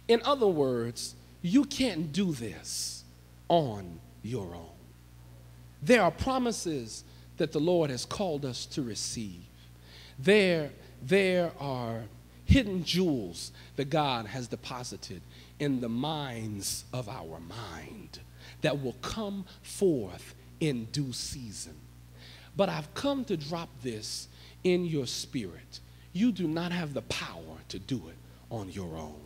In other words, you can't do this on your own. There are promises that the Lord has called us to receive. There are hidden jewels that God has deposited in the minds of our mind that will come forth in due season. But I've come to drop this in your spirit. You do not have the power to do it on your own.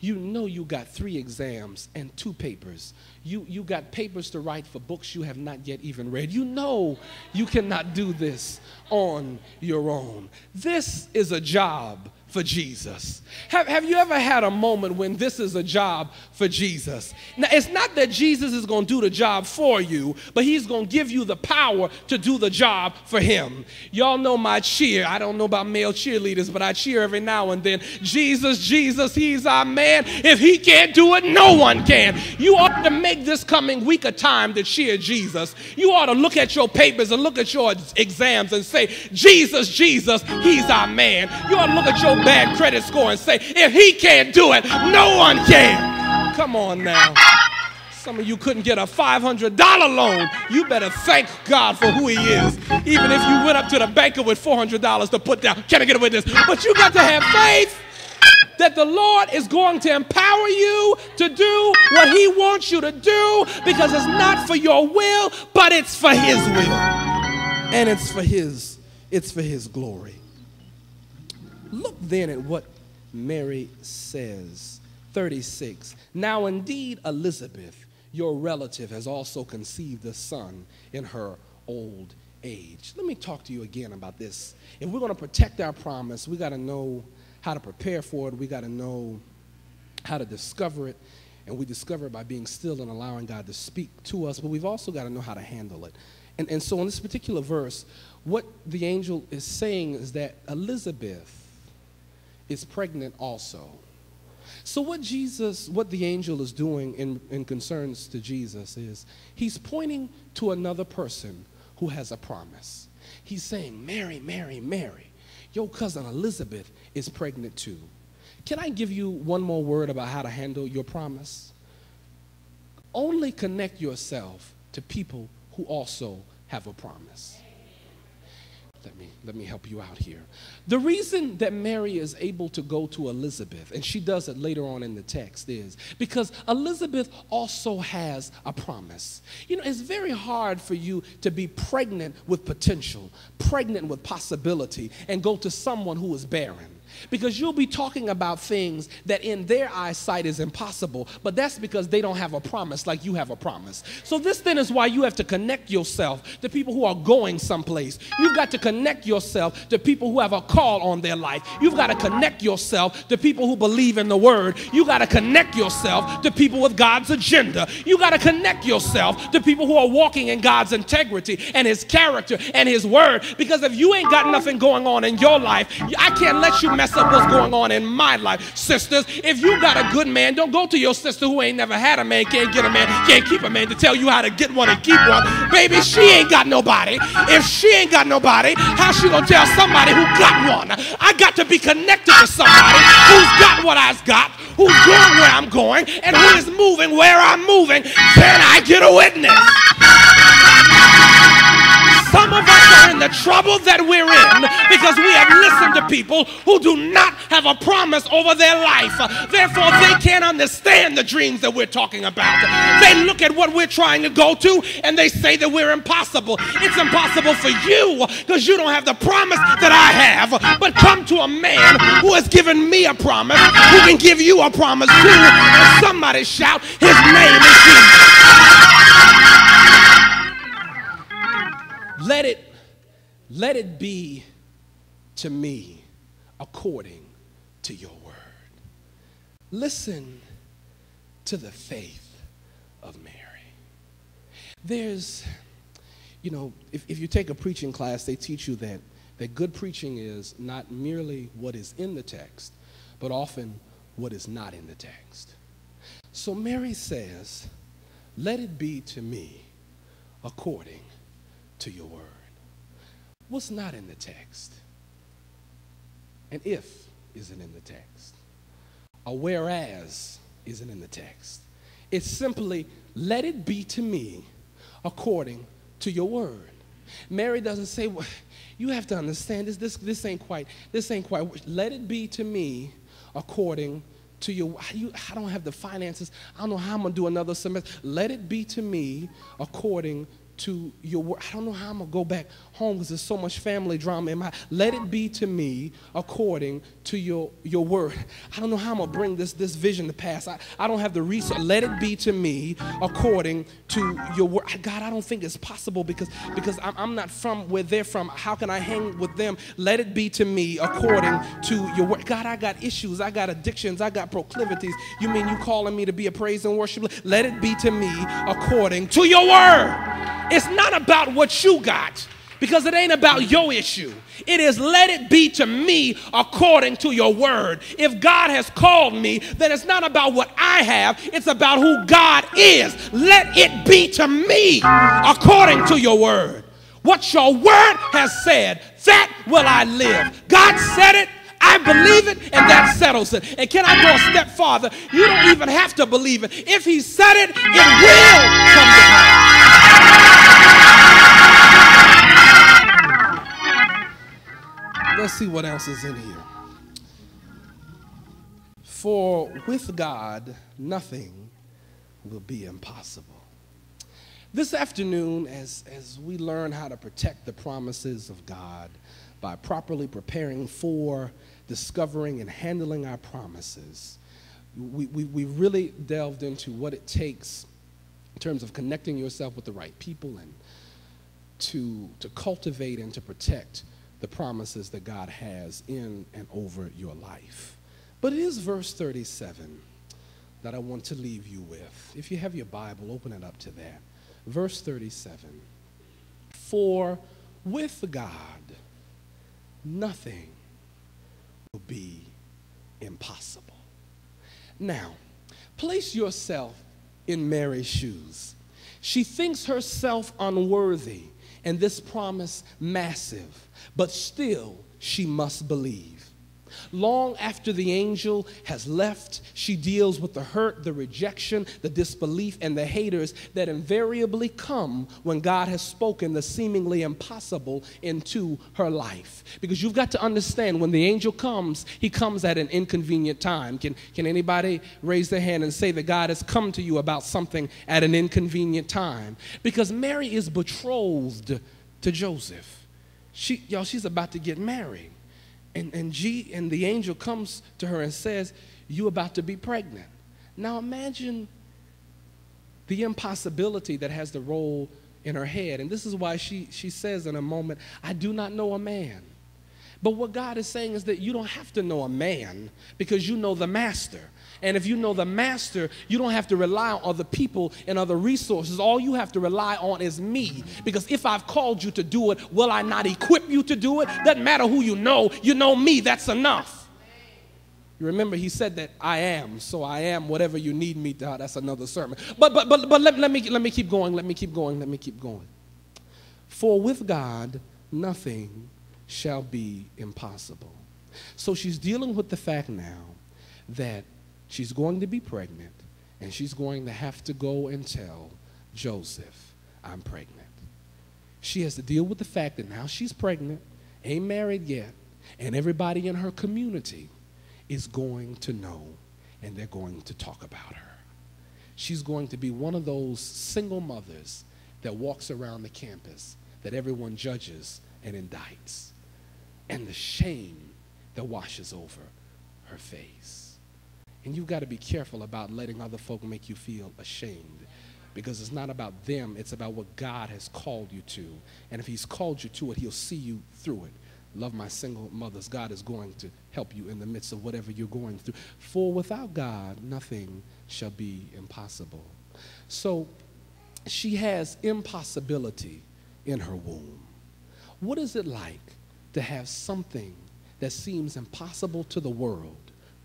You know you got 3 exams and 2 papers. You got papers to write for books you have not yet even read. You know you cannot do this on your own. This is a job for Jesus. Have you ever had a moment when this is a job for Jesus? Now, it's not that Jesus is going to do the job for you, but he's going to give you the power to do the job for him. Y'all know my cheer. I don't know about male cheerleaders, but I cheer every now and then. Jesus, Jesus, he's our man. If he can't do it, no one can. You ought to make this coming week a time to cheer Jesus. You ought to look at your papers and look at your exams and say, Jesus, Jesus, he's our man. You ought to look at your bad credit score and say, if he can't do it, no one can. Come on now. Some of you couldn't get a $500 loan. You better thank God for who he is. Even if you went up to the banker with $400 to put down. Can I get a witness? But you got to have faith that the Lord is going to empower you to do what he wants you to do, because it's not for your will, but it's for his will. And it's for his glory. Look then at what Mary says. 36. Now indeed Elizabeth, your relative, has also conceived a son in her old age. Let me talk to you again about this. If we're going to protect our promise, we got to know how to prepare for it. We got to know how to discover it. And we discover it by being still and allowing God to speak to us. But we've also got to know how to handle it. And so in this particular verse, what the angel is saying is that Elizabeth is pregnant also. So what the angel is doing in concerns to Jesus is he's pointing to another person who has a promise. He's saying, Mary, Mary, Mary, your cousin Elizabeth is pregnant too. Can I give you one more word about how to handle your promise? Only connect yourself to people who also have a promise. Let me help you out here. The reason that Mary is able to go to Elizabeth, and she does it later on in the text, is because Elizabeth also has a promise. You know, it's very hard for you to be pregnant with potential, pregnant with possibility, and go to someone who is barren. Because you'll be talking about things that in their eyesight is impossible, but that's because they don't have a promise like you have a promise. So this then is why you have to connect yourself to people who are going someplace. You've got to connect yourself to people who have a call on their life. You've got to connect yourself to people who believe in the word. You got to connect yourself to people with God's agenda. You got to connect yourself to people who are walking in God's integrity and his character and his word. Because if you ain't got nothing going on in your life, I can't let you mess up what's going on in my life. Sisters, if you got a good man, don't go to your sister who ain't never had a man, can't get a man, can't keep a man, to tell you how to get one and keep one. Baby, she ain't got nobody. If she ain't got nobody, how she gonna tell somebody who got one? I got to be connected to somebody who's got what I've got, who's going where I'm going, and who is moving where I'm moving. Can I get a witness? Some of us are in the trouble that we're in because we have listened to people who do not have a promise over their life. Therefore, they can't understand the dreams that we're talking about. They look at what we're trying to go to and they say that we're impossible. It's impossible for you because you don't have the promise that I have. But come to a man who has given me a promise, who can give you a promise too. And somebody shout, his name is Jesus. Let it be to me according to your word. Listen to the faith of Mary. There's, you know, if you take a preaching class, they teach you that good preaching is not merely what is in the text, but often what is not in the text. So Mary says, let it be to me according to your word. What's not in the text? And if isn't in the text. A whereas isn't in the text. It's simply, let it be to me according to your word. Mary doesn't say, well, you have to understand this ain't quite, let it be to me according to your, I don't have the finances, I don't know how I'm going to do another semester. Let it be to me according to your word. I don't know how I'm going to go back home because there's so much family drama in my, let it be to me according to your word. I don't know how I'm going to bring this vision to pass. I don't have the resource. Let it be to me according to your word. God, I don't think it's possible because I'm not from where they're from. How can I hang with them? Let it be to me according to your word. God, I got issues. I got addictions. I got proclivities. You mean you calling me to be a praise and worship? Let it be to me according to your word. It's not about what you got, because it ain't about your issue. It is, let it be to me according to your word. If God has called me, then it's not about what I have. It's about who God is. Let it be to me according to your word. What your word has said, that will I live. God said it. I believe it, and that settles it. And can I go a step farther? You don't even have to believe it. If he said it, it will come to pass. Let's see what else is in here. For with God, nothing will be impossible. This afternoon, as we learn how to protect the promises of God by properly preparing for, discovering, and handling our promises, we really delved into what it takes in terms of connecting yourself with the right people and to cultivate and to protect the promises that God has in and over your life. But it is verse 37 that I want to leave you with. If you have your Bible, open it up to that. Verse 37. For with God, nothing will be impossible. Now, place yourself in Mary's shoes. She thinks herself unworthy and this promise massive, but still she must believe. Long after the angel has left, she deals with the hurt, the rejection, the disbelief, and the haters that invariably come when God has spoken the seemingly impossible into her life. Because you've got to understand, when the angel comes, he comes at an inconvenient time. Can anybody raise their hand and say that God has come to you about something at an inconvenient time? Because Mary is betrothed to Joseph. She's about to get married. And the angel comes to her and says, you're about to be pregnant. Now imagine the impossibility that has the role in her head. And this is why she says in a moment, I do not know a man. But what God is saying is that you don't have to know a man because you know the master. And if you know the master, you don't have to rely on other people and other resources. All you have to rely on is me. Because if I've called you to do it, will I not equip you to do it? Doesn't matter who you know me, that's enough. You remember he said that I am, so I am whatever you need me to. That's another sermon. But let me keep going. For with God, nothing shall be impossible. So she's dealing with the fact now that she's going to be pregnant, and she's going to have to go and tell Joseph, I'm pregnant. She has to deal with the fact that now she's pregnant, ain't married yet, and everybody in her community is going to know, and they're going to talk about her. She's going to be one of those single mothers that walks around the campus that everyone judges and indicts, and the shame that washes over her face. And you've got to be careful about letting other folk make you feel ashamed, because it's not about them, it's about what God has called you to. And if he's called you to it, he'll see you through it. Love my single mothers. God is going to help you in the midst of whatever you're going through. For without God, nothing shall be impossible. So she has impossibility in her womb. What is it like to have something that seems impossible to the world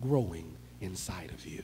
growing inside of you?